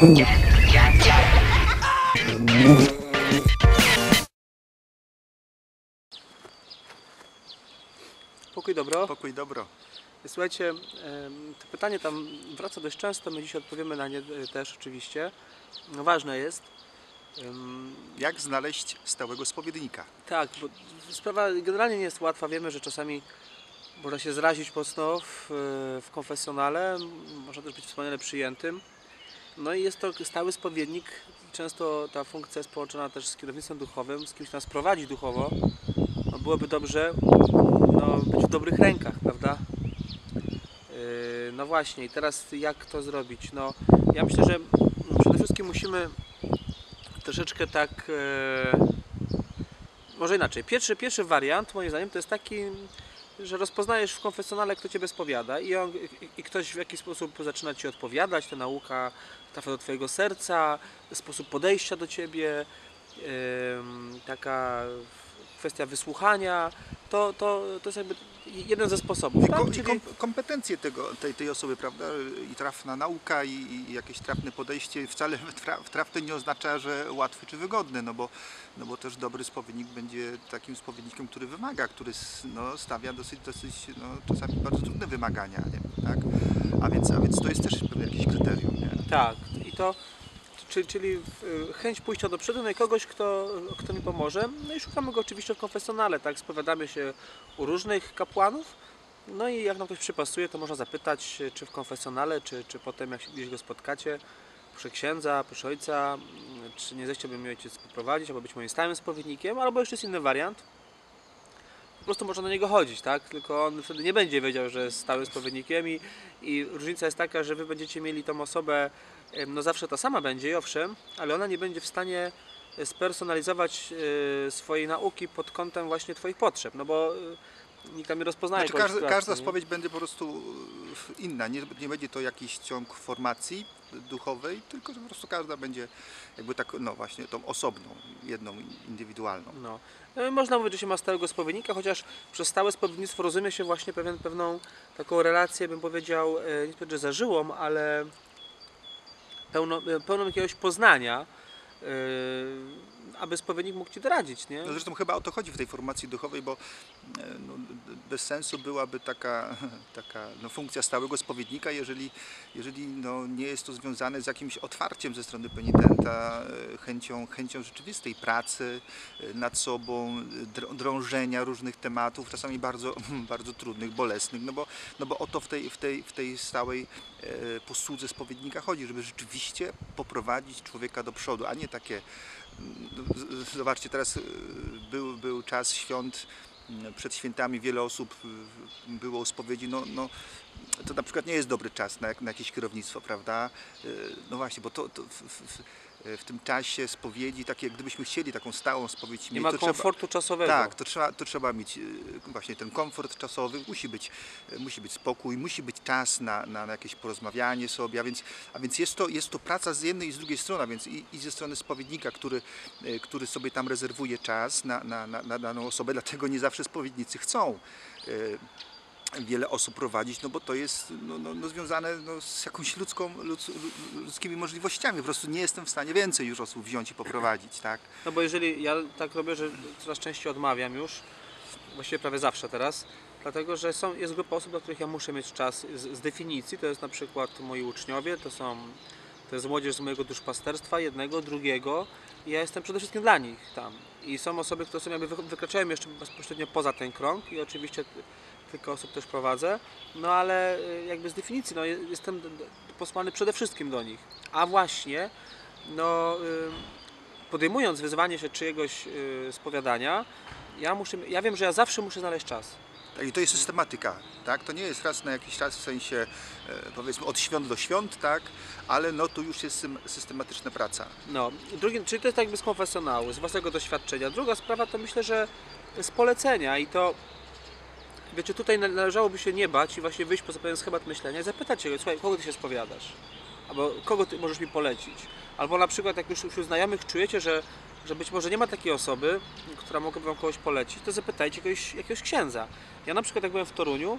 Pokój dobro. Pokój dobro. Słuchajcie, to pytanie tam wraca dość często, my dzisiaj odpowiemy na nie też oczywiście. No, ważne jest. Jak znaleźć stałego spowiednika? Tak, bo sprawa generalnie nie jest łatwa. Wiemy, że czasami można się zrazić mocno w konfesjonale, można też być wspaniale przyjętym. No i jest to stały spowiednik. Często ta funkcja jest połączona też z kierownictwem duchowym, z kimś nas prowadzi duchowo. No, byłoby dobrze być w dobrych rękach, prawda? No właśnie, i teraz jak to zrobić? No, ja myślę, że przede wszystkim musimy troszeczkę tak, może inaczej. Pierwszy wariant, moim zdaniem, to jest taki, że rozpoznajesz w konfesjonale, kto Ciebie spowiada i ktoś w jakiś sposób zaczyna Ci odpowiadać, ta nauka trafia do Twojego serca, sposób podejścia do Ciebie, taka kwestia wysłuchania, to jest jakby jeden ze sposobów. Tak? Czyli kompetencje tej osoby, prawda? I trafna nauka i jakieś trafne podejście wcale trafne nie oznacza, że łatwy czy wygodny, no bo też dobry spowiednik będzie takim spowiednikiem, który wymaga, który stawia dosyć czasami bardzo trudne wymagania, nie? Tak? A więc to jest też pewnie jakieś kryterium, nie? Tak, i to czyli chęć pójścia do przodu, no i kogoś, kto mi pomoże. No i szukamy go oczywiście w konfesjonale, tak? Spowiadamy się u różnych kapłanów. No i jak nam ktoś przypasuje, to można zapytać, czy w konfesjonale, czy potem jak gdzieś go spotkacie, proszę księdza, proszę ojca, czy nie zechciałby mnie ojciec poprowadzić, albo być moim stałym spowiednikiem, albo jeszcze jest inny wariant. Po prostu można do niego chodzić, tak? Tylko on wtedy nie będzie wiedział, że jest stałym spowiednikiem i różnica jest taka, że wy będziecie mieli tą osobę, no zawsze ta sama będzie, owszem, ale ona nie będzie w stanie spersonalizować swojej nauki pod kątem właśnie Twoich potrzeb, no bo nikt tam nie rozpoznaje. Znaczy, każda spowiedź będzie po prostu inna, nie będzie to jakiś ciąg formacji duchowej, tylko że po prostu każda będzie jakby tak, no właśnie tą osobną, jedną, indywidualną. No. Można mówić, że się ma stałego spowiednika, chociaż przez stałe spowiednictwo rozumie się właśnie pewną taką relację, bym powiedział, nie powiedzieć, że zażyłą, ale pełną jakiegoś poznania, aby spowiednik mógł Ci doradzić, nie? No zresztą chyba o to chodzi w tej formacji duchowej, bo bez sensu byłaby taka funkcja stałego spowiednika, jeżeli nie jest to związane z jakimś otwarciem ze strony penitenta, chęcią rzeczywistej pracy nad sobą, drążenia różnych tematów, czasami bardzo, bardzo trudnych, bolesnych, no bo o to w tej stałej posłudze spowiednika chodzi, żeby rzeczywiście poprowadzić człowieka do przodu, a nie takie. Zobaczcie, teraz był czas świąt, przed świętami wiele osób było u spowiedzi, to na przykład nie jest dobry czas na jakieś kierownictwo, prawda? No właśnie, bo w tym czasie spowiedzi, takie, gdybyśmy chcieli taką stałą spowiedź mieć, nie ma komfortu czasowego. Tak, to trzeba mieć właśnie ten komfort czasowy, musi być spokój, musi być czas na jakieś porozmawianie sobie, a więc jest to praca z jednej i z drugiej strony, a więc i ze strony spowiednika, który sobie tam rezerwuje czas na daną osobę, dlatego nie zawsze spowiednicy chcą wiele osób prowadzić, no bo to jest związane z jakąś ludzkimi możliwościami. Po prostu nie jestem w stanie więcej już osób wziąć i poprowadzić, tak? No bo jeżeli ja tak robię, że coraz częściej odmawiam już, właściwie prawie zawsze teraz, dlatego że jest grupa osób, dla których ja muszę mieć czas z definicji, to jest na przykład moi uczniowie, to jest młodzież z mojego duszpasterstwa, jednego, drugiego i ja jestem przede wszystkim dla nich tam. I są osoby, które są jakby wykraczają jeszcze bezpośrednio poza ten krąg i oczywiście kilka osób też prowadzę, no ale jakby z definicji jestem posłany przede wszystkim do nich. A właśnie, podejmując wyzwanie się czyjegoś spowiadania, ja wiem, że ja zawsze muszę znaleźć czas. Tak, i to jest systematyka, tak? To nie jest raz na jakiś czas, w sensie powiedzmy od świąt do świąt, tak? Ale tu już jest systematyczna praca. Czyli to jest tak jakby z konfesjonału, z własnego doświadczenia. Druga sprawa to myślę, że z polecenia i to, wiecie, tutaj należałoby się nie bać i właśnie wyjść poza pewien schemat myślenia i zapytać się, słuchaj, kogo Ty się spowiadasz? Albo kogo Ty możesz mi polecić? Albo na przykład jak już wśród znajomych czujecie, że być może nie ma takiej osoby, która mogłaby Wam kogoś polecić, to zapytajcie jakiegoś księdza. Ja na przykład jak byłem w Toruniu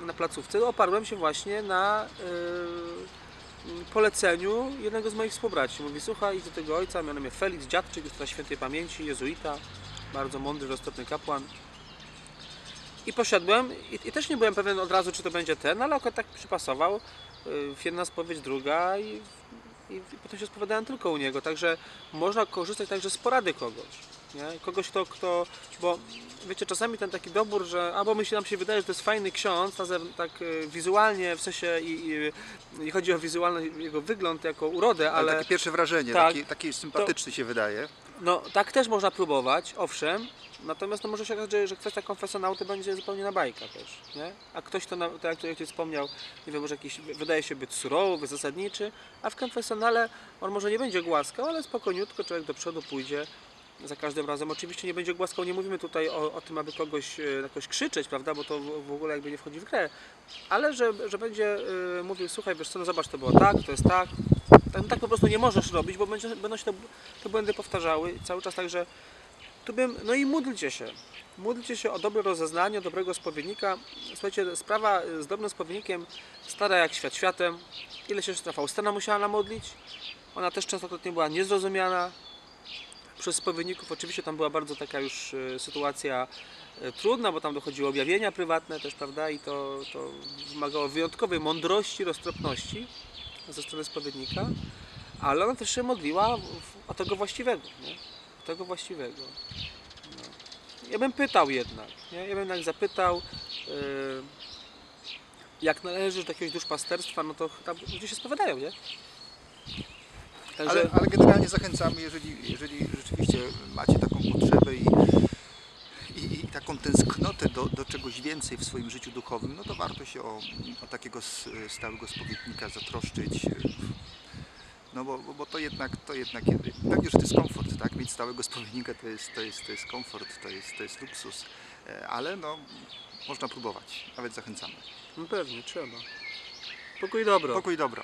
na placówce, oparłem się właśnie poleceniu jednego z moich współbraci. Mówi, słuchaj, idź do tego ojca, miał na imię Felix Dziadczyk, już teraz świętej pamięci, jezuita, bardzo mądry, roztropny kapłan. I poszedłem i też nie byłem pewien od razu, czy to będzie ten, ale akurat tak przypasował. Jedna spowiedź, druga i potem się spowiadałem tylko u niego. Także można korzystać także z porady kogoś. Nie? Kogoś, kto, bo wiecie, czasami ten taki dobór, że albo nam się wydaje, że to jest fajny ksiądz, tak wizualnie, w sensie i chodzi o wizualny jego wygląd jako urodę, Ale ale takie pierwsze wrażenie, tak, taki sympatyczny się wydaje. no tak też można próbować, owszem, natomiast no może się okazać, że kwestia konfesjonału to będzie zupełnie na bajka też, nie? A ktoś to, tak jak Ojciec wspomniał, nie wiem, może jakiś, wydaje się być surowy, zasadniczy, a w konfesjonale on może nie będzie głaskał, ale spokojniutko człowiek do przodu pójdzie za każdym razem. Oczywiście nie będzie głaskał, nie mówimy tutaj o tym, aby kogoś jakoś krzyczeć, prawda, bo to w ogóle jakby nie wchodzi w grę, ale że będzie mówił, słuchaj, wiesz co, no zobacz, to było tak, to jest tak. Tak po prostu nie możesz robić, bo będą się te błędy powtarzały cały czas, także tu bym, no i módlcie się o dobre rozeznanie, o dobrego spowiednika. Słuchajcie, sprawa z dobrym spowiednikiem stara jak świat światem. Ile się siostra Faustyna musiała namodlić? Ona też częstokrotnie była niezrozumiana przez spowiedników. Oczywiście tam była bardzo taka już sytuacja trudna, bo tam dochodziło objawienia prywatne też, prawda, i to wymagało wyjątkowej mądrości, roztropności ze strony spowiednika, ale ona też się modliła o tego właściwego, nie? O tego właściwego. No. Ja bym pytał jednak, nie? Ja bym jednak zapytał, jak należy do jakiegoś duszpasterstwa, no to tam ludzie się spowiadają, nie? Także... Ale generalnie zachęcamy, jeżeli rzeczywiście macie taką potrzebę i taką tęsknotę do czegoś więcej w swoim życiu duchowym, no to warto się o takiego stałego spowiednika zatroszczyć. No bo to jednak pewnie, że to jest komfort, tak? Mieć stałego spowiednika to jest komfort, to jest luksus, ale no można próbować, nawet zachęcamy. No pewnie, trzeba. Pokój i dobro. Pokój i dobro.